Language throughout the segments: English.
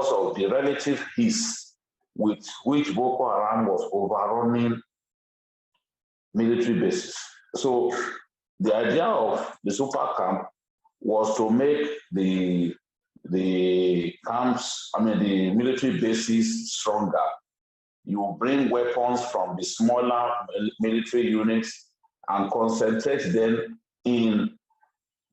because of the relative ease with which Boko Haram was overrunning military bases. So the idea of the super camp was to make the camps, the military bases stronger. You bring weapons from the smaller military units and concentrate them in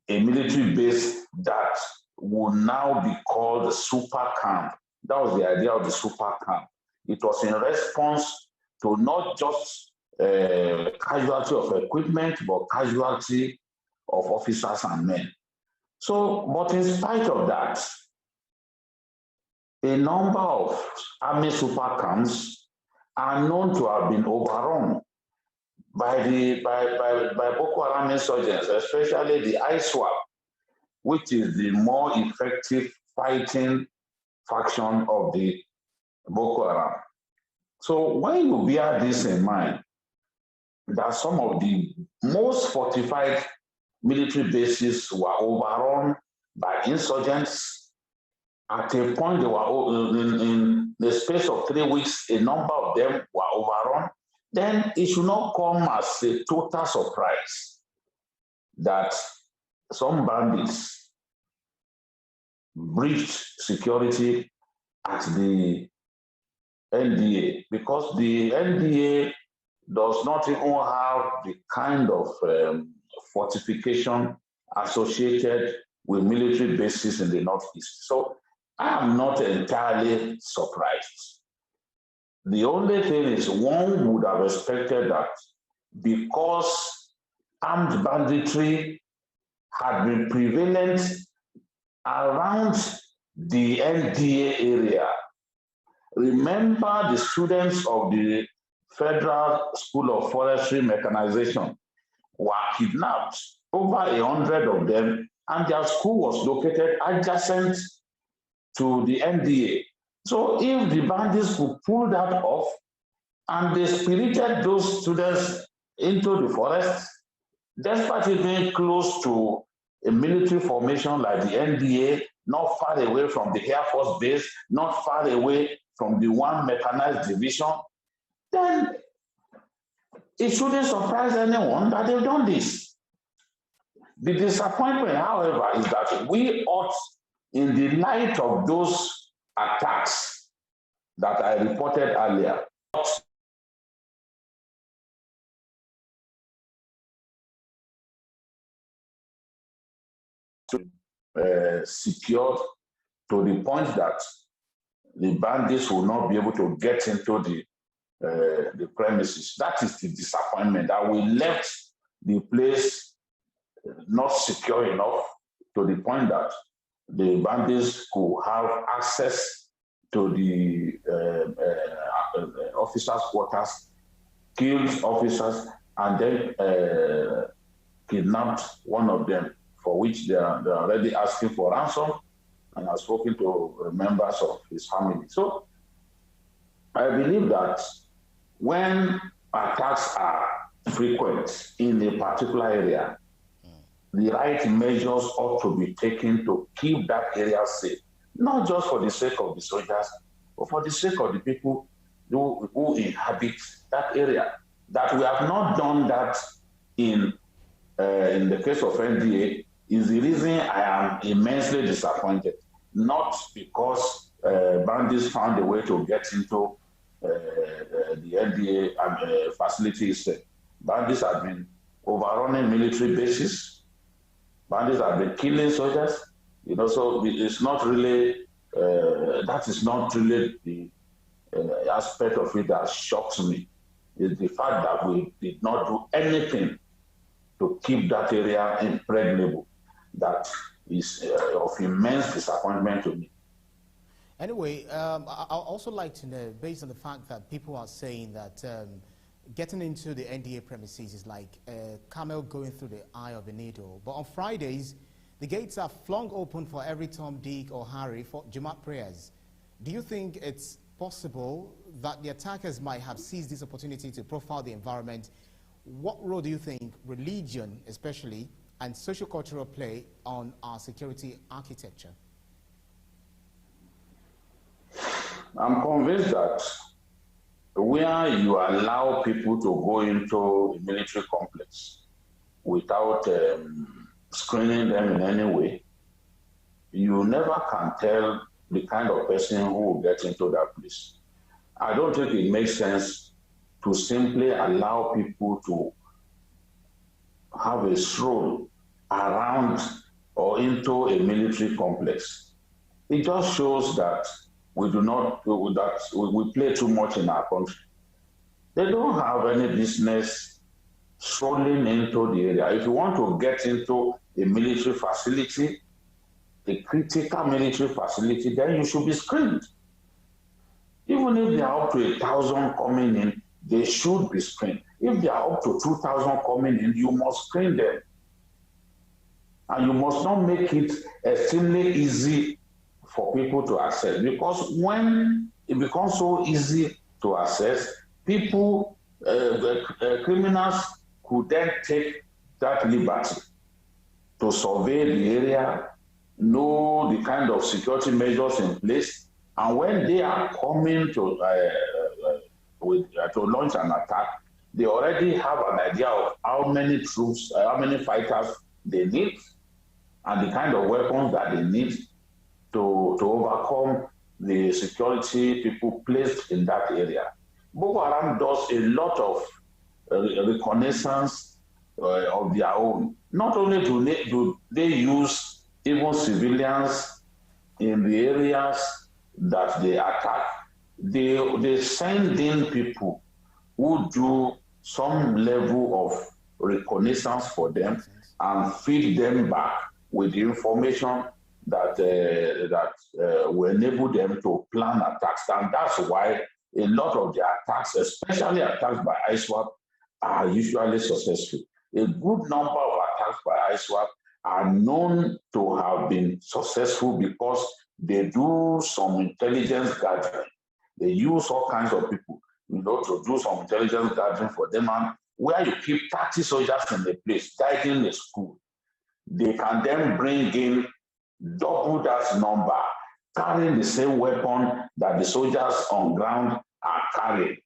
a military base that will now be called the super camp. That was the idea of the super camp. It was in response to not just casualty of equipment, but casualty of officers and men. So, but in spite of that, a number of army super camps are known to have been overrun by Boko Haram insurgents, especially the ISWAP, which is the more effective fighting faction of the Boko Haram. So when you bear this in mind, that some of the most fortified military bases were overrun by insurgents, at a point they were in the space of 3 weeks, a number of them were overrun, then it should not come as a total surprise that some bandits breached security at the NDA, because the NDA does not even have the kind of fortification associated with military bases in the Northeast. So I am not entirely surprised. The only thing is, one would have expected that because armed banditry had been prevalent around the NDA area. Remember, the students of the Federal School of Forestry Mechanization were kidnapped, over 100 of them, and their school was located adjacent to the NDA. So if the bandits could pull that off and they spirited those students into the forest, despite it being close to a military formation like the NDA, not far away from the Air Force base, not far away from the one mechanized division, then it shouldn't surprise anyone that they've done this. The disappointment, however, is that we ought, in the light of those attacks that I reported earlier, secured to the point that the bandits will not be able to get into the premises. That is the disappointment, that we left the place not secure enough to the point that the bandits could have access to the officers' quarters, killed officers, and then kidnapped one of them, for which they are already asking for ransom, and have spoken to members of his family. So I believe that when attacks are frequent in a particular area, the right measures ought to be taken to keep that area safe, not just for the sake of the soldiers, but for the sake of the people who inhabit that area. That we have not done that in the case of NDA is the reason I am immensely disappointed. Not because bandits found a way to get into the NDA facilities. Bandits have been overrunning military bases. Bandits have been killing soldiers. So it's not really, that is not really the aspect of it that shocks me. It's the fact that we did not do anything to keep that area impregnable. That is of immense disappointment to me. Anyway, I'd also like to know, based on the fact that people are saying that getting into the NDA premises is like a camel going through the eye of a needle. But on Fridays, the gates are flung open for every Tom, Dick, or Harry for Jumat prayers. Do you think it's possible that the attackers might have seized this opportunity to profile the environment? What role do you think religion, especially, and socio-cultural play on our security architecture? I'm convinced that where you allow people to go into a military complex without screening them in any way, you never can tell the kind of person who will get into that place. I don't think it makes sense to simply allow people to have a stroll around or into a military complex. It just shows that we do not, that we play too much in our country. They don't have any business strolling into the area. If you want to get into a military facility, a critical military facility, then you should be screened. Even if they are up to 1,000 coming in, they should be screened. If they are up to 2,000 coming in, you must screen them. And you must not make it extremely easy for people to access. Because when it becomes so easy to access, people, criminals could then take that liberty to survey the area, know the kind of security measures in place, and when they are coming to launch an attack, they already have an idea of how many troops, how many fighters they need, and the kind of weapons that they need to overcome the security people placed in that area. Boko Haram does a lot of reconnaissance of their own. Not only do they use even civilians in the areas that they attack, they send in people who do some level of reconnaissance for them and feed them back with the information that will enable them to plan attacks. And that's why a lot of the attacks, especially attacks by ISWAP, are usually successful. A good number of attacks by ISWAP are known to have been successful because they do some intelligence gathering. They use all kinds of people, to do some intelligence gathering for them. And where you keep 30 soldiers in the place, guiding the school, they can then bring in double that number, carrying the same weapon that the soldiers on ground are carrying,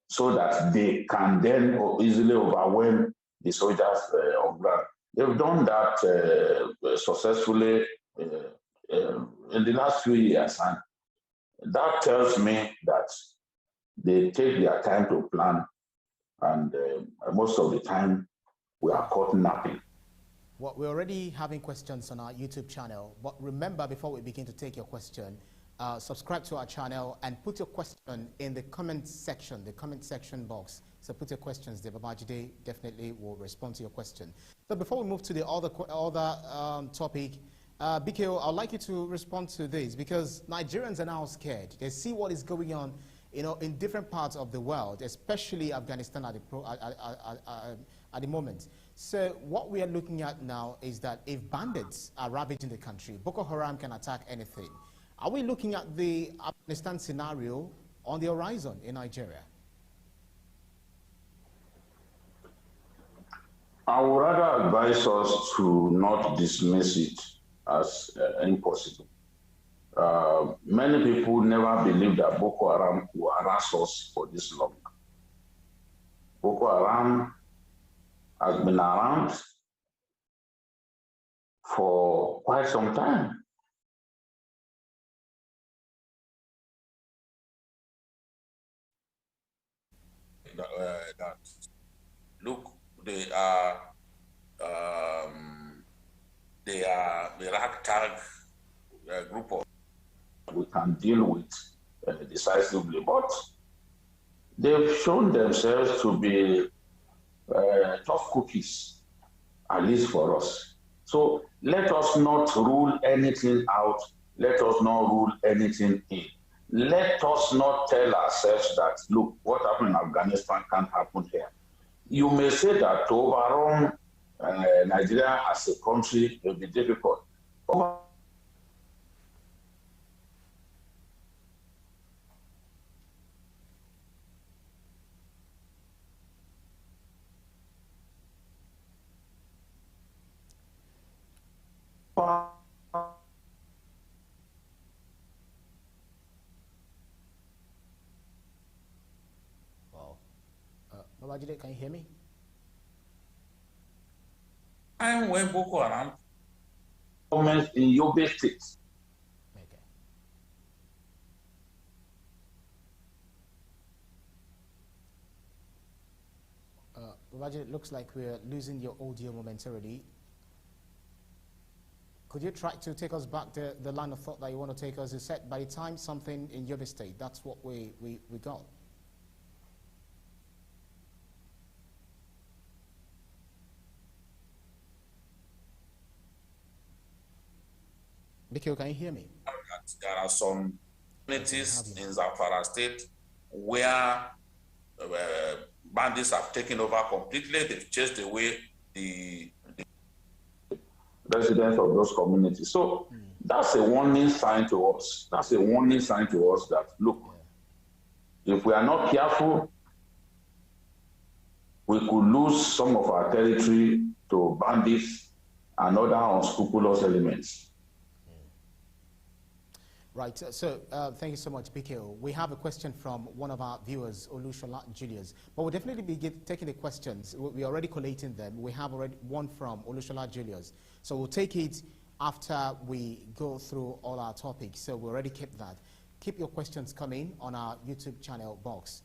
so that they can then easily overwhelm the soldiers on ground. They've done that successfully in the last few years, and that tells me that they take their time to plan, and most of the time we are caught napping. Well, we're already having questions on our YouTube channel, but remember, before we begin to take your question, subscribe to our channel and put your question in the comment section box. So put your questions there. Babajide definitely will respond to your question. So before we move to the other topic, BKO, I'd like you to respond to this, because Nigerians are now scared. They see what is going on, in different parts of the world, especially Afghanistan at the moment. So what we are looking at now is that if bandits are ravaging the country, Boko Haram can attack anything. Are we looking at the Afghanistan scenario on the horizon in Nigeria? I would rather advise us to not dismiss it as impossible. Many people never believed that Boko Haram will harass us for this long. Boko Haram has been around for quite some time. Look, they are the ragtag group of we can deal with decisively, but they've shown themselves to be tough cookies, at least for us. So let us not rule anything out. Let us not rule anything in. Let us not tell ourselves that, look, what happened in Afghanistan can't happen here. You may say that to overrun Nigeria as a country will be difficult. Babajide, can you hear me? Time when Boko Haram government in Yobe State. Okay. Babajide, it looks like we're losing your audio momentarily. Could you try to take us back to the line of thought that you want to take us? You said by the time something in Yobe State, that's what we got. Bikio, can you hear me? There are some communities in Zamfara State where bandits have taken over completely. They've chased away the residents of those communities. So that's a warning sign to us. That's a warning sign to us that, look, if we are not careful, we could lose some of our territory to bandits and other unscrupulous elements. Right, so thank you so much, BKO. We have a question from one of our viewers, Olushola Julius, but we'll definitely be taking the questions. We're already collating them. We have already one from Olushola Julius. So we'll take it after we go through all our topics. So we already kept that. Keep your questions coming on our YouTube channel box.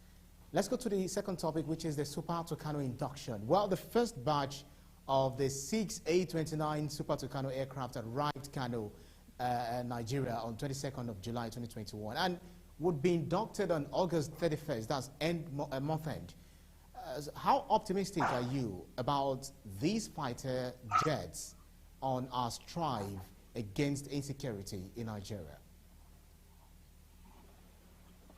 Let's go to the second topic, which is the Super Tucano induction. Well, the first batch of the 6 A-29 Super Tucano aircraft arrived Kano, Nigeria on 22nd of July 2021 and would be inducted on August 31st, that's month end. How optimistic are you about these fighter jets on our strive against insecurity in Nigeria?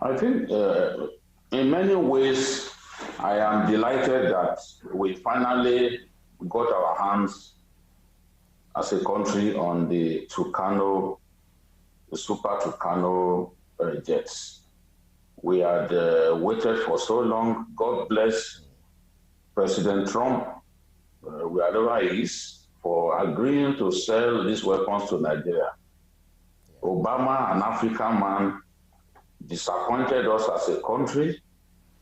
I think in many ways I am delighted that we finally got our hands as a country on the Tucano, the Super Tucano jets. We had waited for so long. God bless President Trump, wherever he is, for agreeing to sell these weapons to Nigeria. Obama, an African man, disappointed us as a country,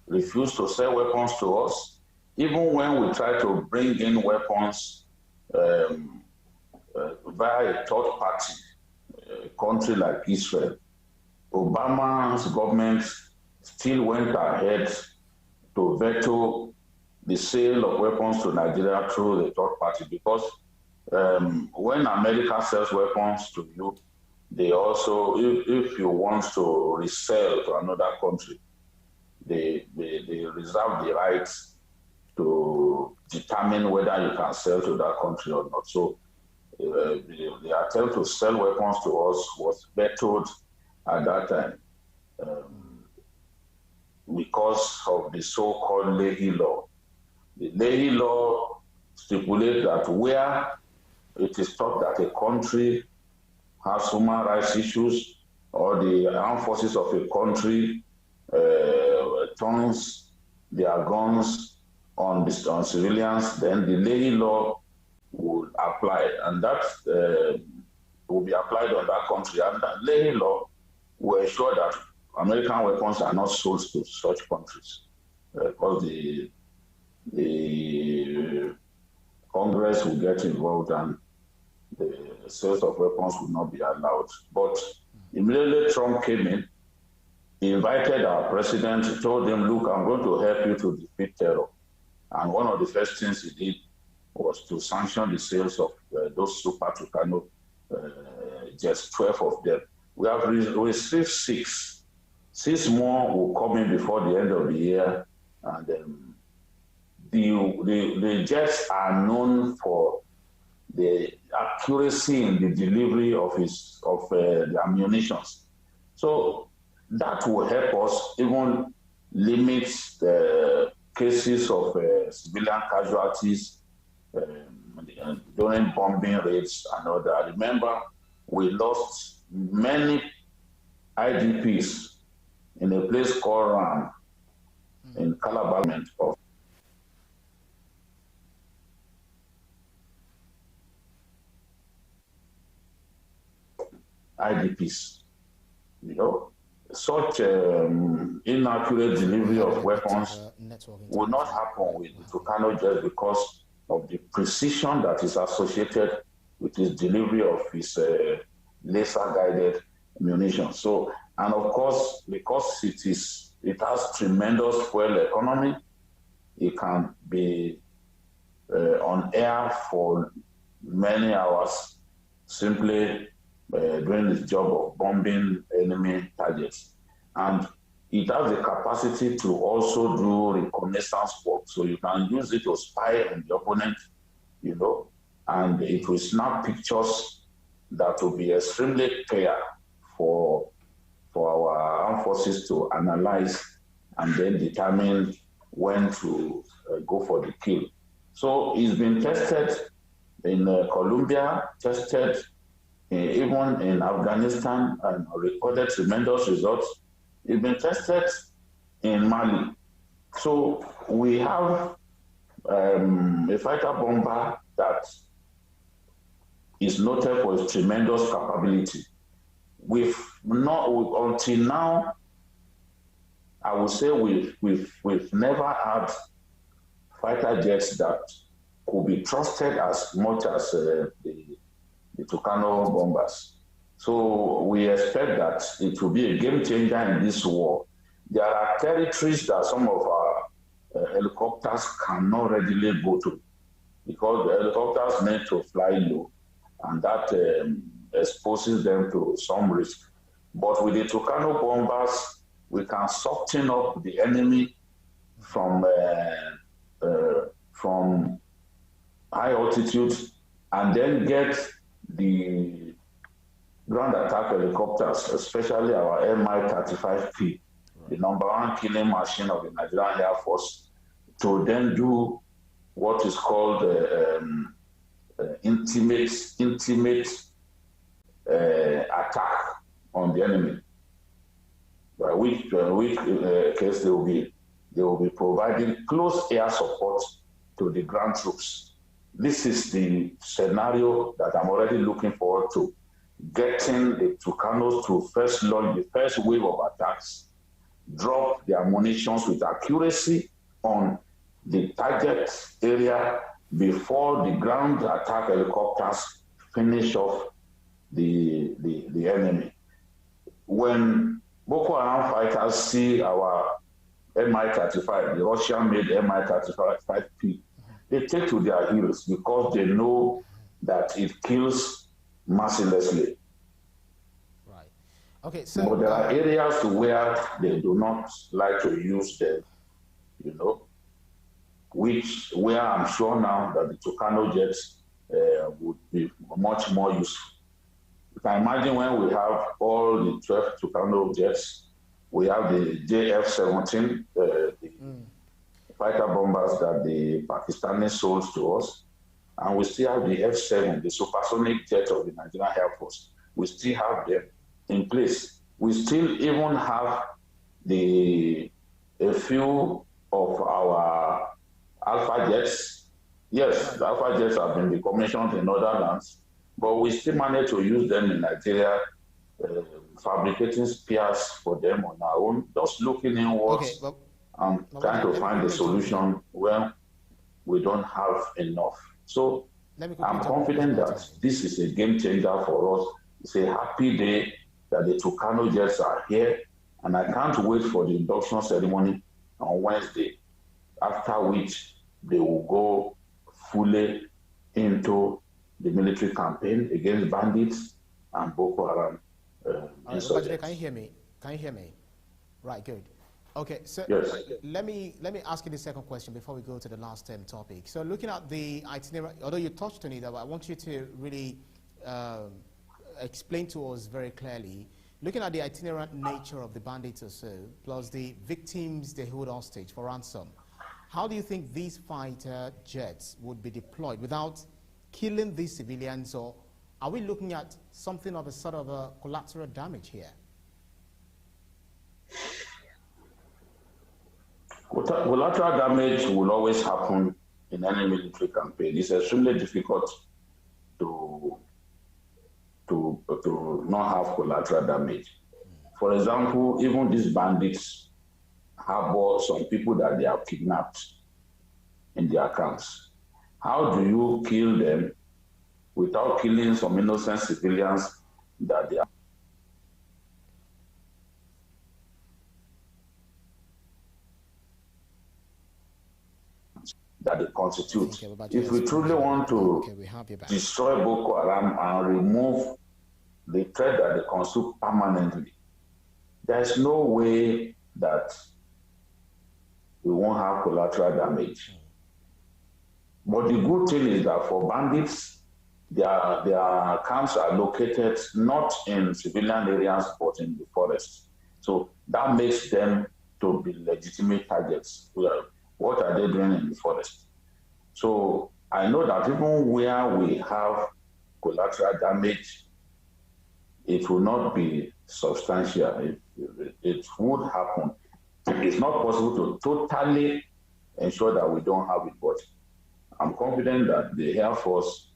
refused to sell weapons to us, even when we tried to bring in weapons via a third party, a country like Israel. Obama's government still went ahead to veto the sale of weapons to Nigeria through the third party because when America sells weapons to you, they also, if you want to resell to another country, they reserve the rights to determine whether you can sell to that country or not. So the attempt to sell weapons to us was vetoed at that time because of the so-called Leahy Law. The Leahy Law stipulates that where it is thought that a country has human rights issues or the armed forces of a country turns their guns on civilians, then the Leahy Law will apply, and that will be applied on that country. And that Leahy Law will ensure that American weapons are not sold to such countries because the Congress will get involved and the sales of weapons will not be allowed. But immediately Trump came in, he invited our president, he told him, look, I'm going to help you to defeat terror. And one of the first things he did was to sanction the sales of those Super Tucano jets, 12 of them. We have received 6. 6 more will come in before the end of the year. And the jets are known for the accuracy in the delivery of the ammunition. So that will help us even limit the cases of civilian casualties during bombing raids and all that. Remember, we lost many IDPs in a place called Ram in Calabar of IDPs, you know. such inaccurate delivery of weapons will not happen with the Tucano Jets because of the precision that is associated with his delivery of his laser-guided munition. So, and of course, because it has tremendous fuel economy, it can be on air for many hours, simply doing its job of bombing enemy targets. And it has the capacity to also do reconnaissance work. So you can use it to spy on the opponent, you know, and it will snap pictures that will be extremely clear for our armed forces to analyze and then determine when to go for the kill. So it's been tested in Colombia, tested even in Afghanistan, and recorded tremendous results. It's been tested in Mali. So we have a fighter bomber that is noted for its tremendous capability. Until now, I would say we've never had fighter jets that could be trusted as much as the Tucano bombers. So we expect that it will be a game changer in this war. There are territories that some of our helicopters cannot readily go to because the helicopters need to fly low, and that exposes them to some risk. But with the Tucano bombers, we can soften up the enemy from high altitude and then get the ground attack helicopters, especially our Mi-35P, the #1 killing machine of the Nigerian Airforce, to then do what is called intimate attack on the enemy. By which case they will be providing close air support to the ground troops. This is the scenario that I'm already looking forward to, getting the Tucanos to first launch the first wave of attacks, drop their munitions with accuracy on the target area before the ground attack helicopters finish off the enemy. When Boko Haram fighters see our Mi-35, the Russian-made Mi-35P, they take to their heels because they know that it kills mercilessly. Right. Okay. So, but there are areas where they do not like to use them, you know, where I'm sure now that the Tucano jets would be much more useful. You can imagine when we have all the 12 Tucano jets, we have the JF-17, the fighter bombers that the Pakistanis sold to us, and we still have the F-7, the supersonic jet of the Nigerian Airforce. We still have them in place. We still even have a few of our Alpha jets. Yes, the Alpha jets have been decommissioned in other lands, but we still manage to use them in Nigeria, fabricating spears for them on our own, just looking inwards and trying to find a solution where we don't have enough. So I'm confident that this is a game changer for us. It's a happy day that the Tucano jets are here, and I can't wait for the induction ceremony on Wednesday, after which they will go fully into the military campaign against bandits and Boko Haram. Babajide, can you hear me? Can you hear me? Right, good. Okay, so yes. let me ask you the second question before we go to the last topic. So looking at the itinerary, although you touched on it, I want you to really explain to us very clearly, looking at the itinerant nature of the bandits or so, plus the victims they hold hostage for ransom, how do you think these fighter jets would be deployed without killing these civilians, or are we looking at something of a sort of a collateral damage here? Collateral damage will always happen in any military campaign. It's extremely difficult to not have collateral damage. For example, even these bandits harbor some people that they have kidnapped in their camps. How do you kill them without killing some innocent civilians that they are that they constitute? If we truly want to destroy Boko Haram and remove the threat that they constitute permanently, there's no way that we won't have collateral damage. But the good thing is that for bandits, their camps are located not in civilian areas, but in the forest. So that makes them to be legitimate targets. What are they doing in the forest? So I know that even where we have collateral damage, it will not be substantial. It would happen. It's not possible to totally ensure that we don't have it, but I'm confident that the Air Force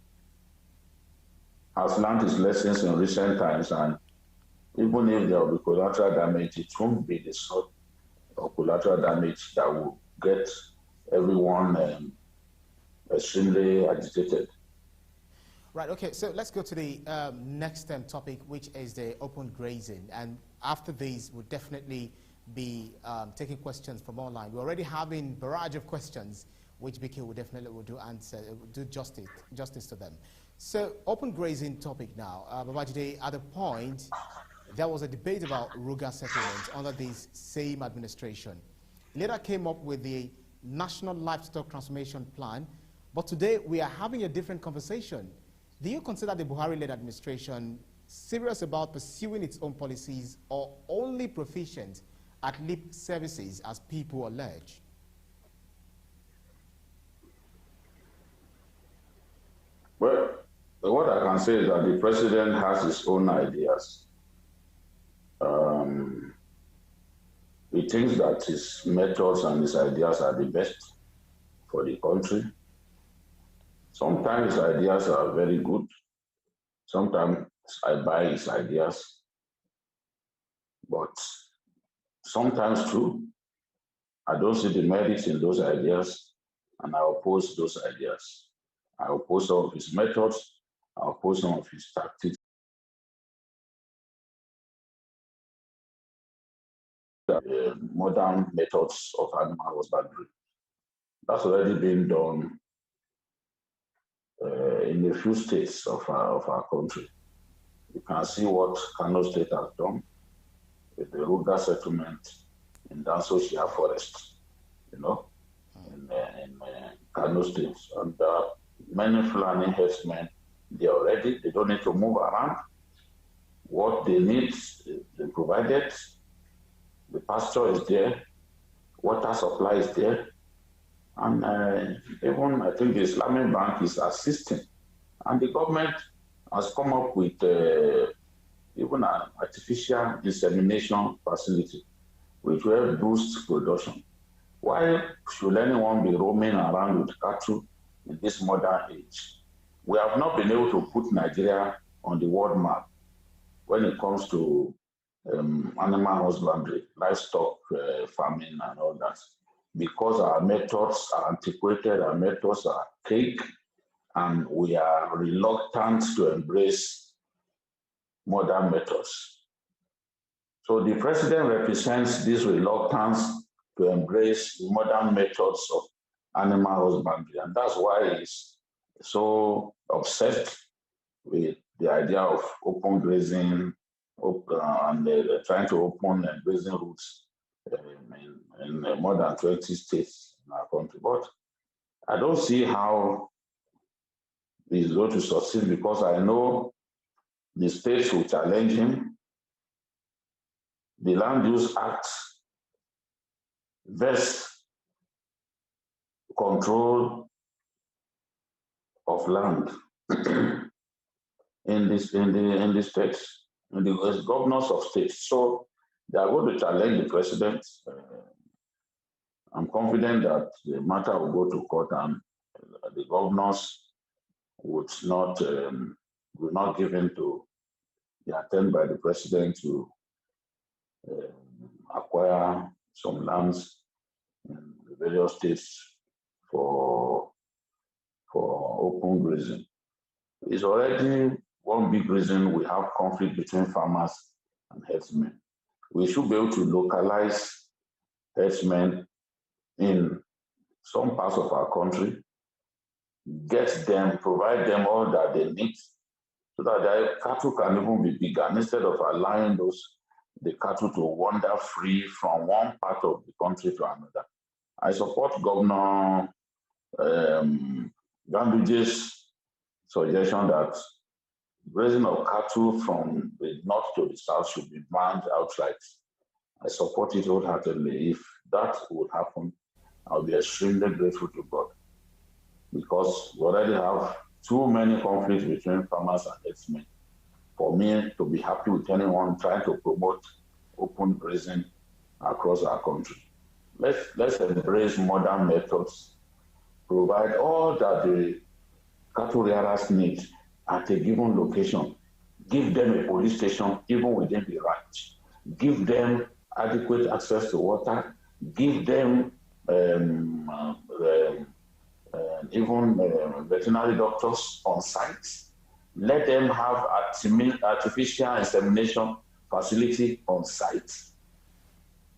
has learned its lessons in recent times, and even if there will be collateral damage, it won't be the sort of collateral damage that will get everyone extremely agitated. Right, okay, so let's go to the next topic, which is the open grazing. And after this, we'll definitely be taking questions from online. We're already having a barrage of questions, which BK will definitely do justice to them. So, open grazing topic now. Babajide, at the point, there was a debate about Ruga settlements under this same administration. Later came up with the National Livestock Transformation Plan, but today we are having a different conversation. Do you consider the Buhari-led administration serious about pursuing its own policies or only proficient at lip services, as people allege? Well, what I can say is that the president has his own ideas. He thinks that his methods and his ideas are the best for the country. Sometimes his ideas are very good. Sometimes I buy his ideas. But sometimes too, I don't see the merits in those ideas, and I oppose those ideas. I oppose some of his methods. I oppose some of his tactics. Modern methods of animal husbandry. That's already been done in a few states of our country. You can see what Kano State has done with the Ruga settlement in Dansoshia Forest, in Kano State. And many Fulani herdsmen, they don't need to move around. What they need, they provided. The pasture is there, water supply is there, and even I think the Islamic Bank is assisting. And the government has come up with even an artificial insemination facility, which will boost production. Why should anyone be roaming around with cattle in this modern age? We have not been able to put Nigeria on the world map when it comes to animal husbandry, livestock farming and all that, because our methods are antiquated, our methods are archaic, and we are reluctant to embrace modern methods. So the president represents this reluctance to embrace modern methods of animal husbandry, and that's why he's so obsessed with the idea of open grazing, and they're trying to open grazing routes in more than 20 states in our country. But I don't see how he's going to succeed, because I know the states will challenge him. The Land Use Act vests control of land in the states, in the governors of states. So they are going to challenge the president. I'm confident that the matter will go to court, and the governors will not give in to the attempt by the president to acquire some lands in the various states for open grazing. It's already one big reason we have conflict between farmers and herdsmen. We should be able to localize herdsmen in some parts of our country, get them, provide them all that they need so that their cattle can even be bigger instead of allowing the cattle to wander free from one part of the country to another. I support Governor Gambije's suggestion that grazing of cattle from the north to the south should be banned outright. I support it wholeheartedly. If that would happen, I'll be extremely grateful to God, because we already have too many conflicts between farmers and herdsmen for me to be happy with anyone trying to promote open grazing across our country. Let's embrace modern methods, provide all that the cattle rearers need at a given location, give them a police station even within the ranch, give them adequate access to water, give them even veterinary doctors on site, let them have artificial insemination facility on site,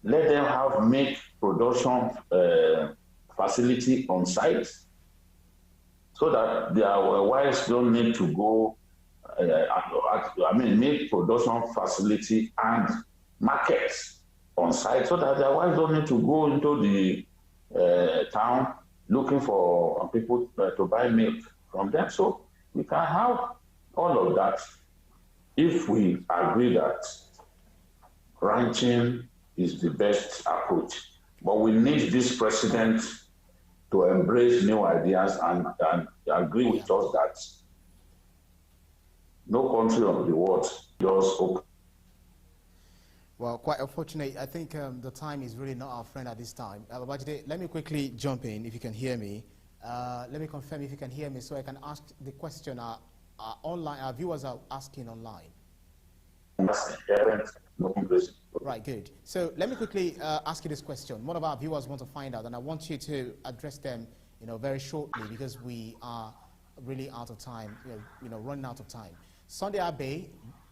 let them have milk production facility on site, so that their wives don't need to go, milk production facility and markets on site, so that their wives don't need to go into the town looking for people to buy milk from them. So we can have all of that if we agree that ranching is the best approach. But we need this president to embrace new ideas and agree with us that no country of the world does open. Well, quite unfortunate. I think the time is really not our friend at this time. Babajide, let me quickly jump in if you can hear me. Let me confirm if you can hear me so I can ask the question our viewers are asking online. Right, good. So let me quickly ask you this question. One of our viewers want to find out, and I want you to address them, very shortly, because we are really out of time, running out of time. Sunday Abe,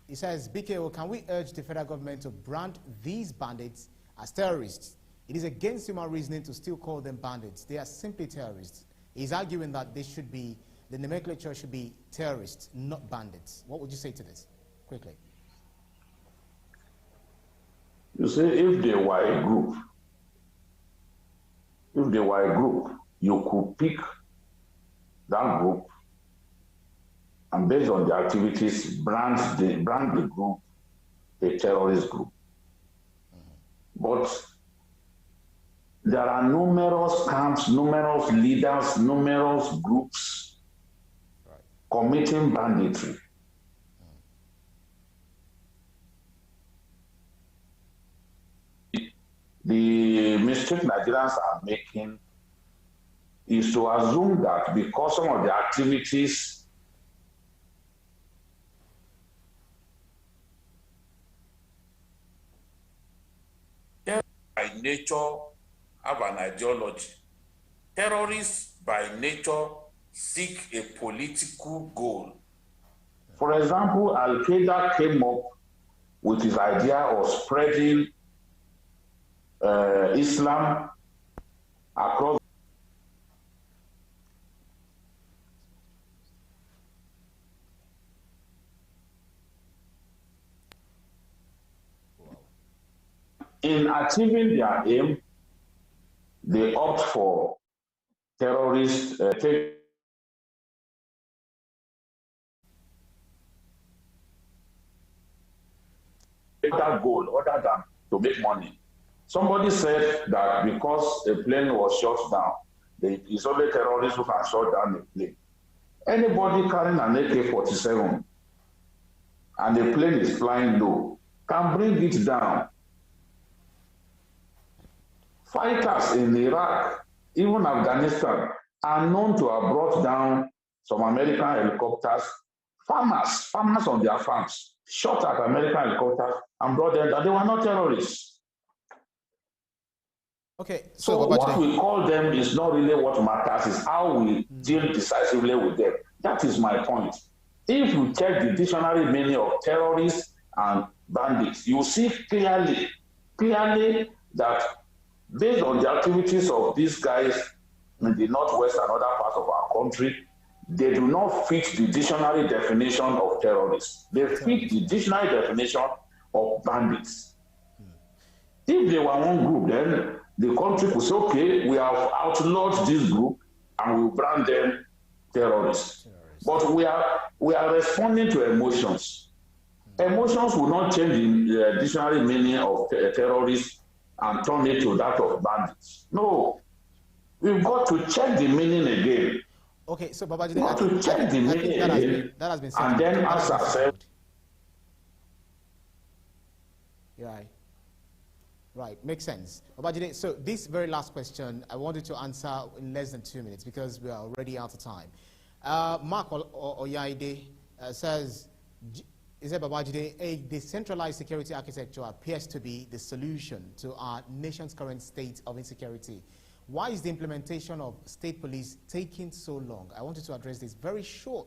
he says, BKO, can we urge the federal government to brand these bandits as terrorists? It is against human reasoning to still call them bandits. They are simply terrorists. He's arguing that the nomenclature should be terrorists, not bandits. What would you say to this? Quickly. You see, if they were a group, you could pick that group and based on the activities, brand the group a terrorist group. But there are numerous camps, numerous leaders, numerous groups committing banditry. The mistake Nigerians are making is to assume that because some of the activities by nature have an ideology. Terrorists by nature seek a political goal. For example, Al-Qaeda came up with his idea of spreading Islam across. In achieving their aim, they opt for terrorists. That goal other than to make money. Somebody said that because a plane was shot down, it's only terrorists who can shut down a plane. Anybody carrying an AK-47 and the plane is flying low can bring it down. Fighters in Iraq, even Afghanistan, are known to have brought down some American helicopters farmers on their farms, shot at American helicopters and brought them down. They were not terrorists. Okay, so what we call them is not really what matters, is how we deal decisively with them. That is my point. If you check the dictionary meaning of terrorists and bandits, you see clearly that based on the activities of these guys in the northwest and other parts of our country, they do not fit the dictionary definition of terrorists. They fit the dictionary definition of bandits. If they were one group, then the country could say, okay, we have outlawed this group and we will brand them terrorists. But we are responding to emotions. Emotions will not change the dictionary meaning of terrorists and turn it to that of bandits. No, we've got to check the meaning again. Okay, so Babajide, we've got to check the meaning again, that has been and then ask ourselves. Right, makes sense. Babajide, so this very last question, I wanted to answer in less than 2 minutes because we are already out of time. Mark Oyide says, Babajide, a decentralized security architecture appears to be the solution to our nation's current state of insecurity. Why is the implementation of state police taking so long? I wanted to address this very short.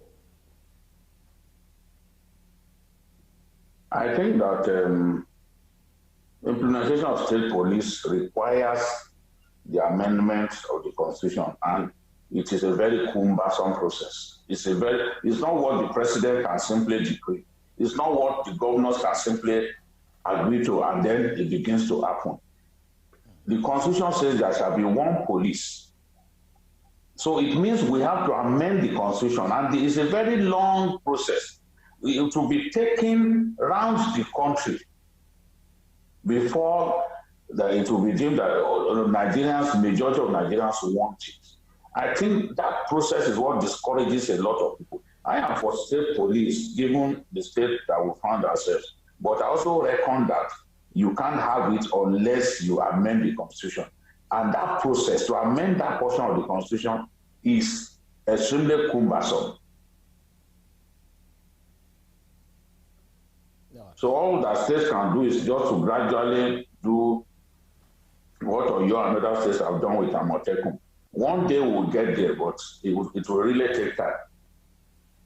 I think that implementation of state police requires the amendment of the Constitution, and it is a very cumbersome process. It's not what the president can simply decree. It's not what the governors can simply agree to, and then it begins to happen. The Constitution says there shall be one police. So it means we have to amend the Constitution, and it's a very long process. It will be taken around the country before it will be deemed that majority of Nigerians want it. I think that process is what discourages a lot of people. I am for state police, given the state that we found ourselves. But I also reckon that you can't have it unless you amend the Constitution. And that process, to amend that portion of the Constitution, is extremely cumbersome. So all that states can do is just to gradually do what Oyo and other states have done with Amotekun. One day we'll get there, but it will really take time.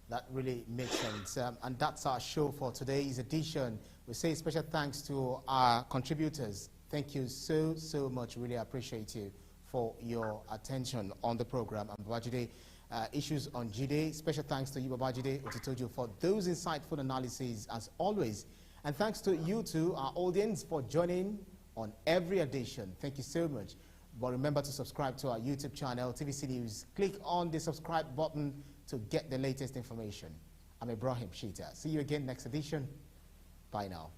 That really makes sense. And that's our show for today's edition. We say special thanks to our contributors. Thank you so much. Really appreciate you for your attention on the program. And Babajide, issues on Jide. Special thanks to you, Babajide Otitoju, for those insightful analyses as always. And thanks to you too, our audience, for joining on every edition. Thank you so much. But remember to subscribe to our YouTube channel, TVC News. Click on the subscribe button to get the latest information. I'm Ibrahim Shita. See you again next edition. Bye now.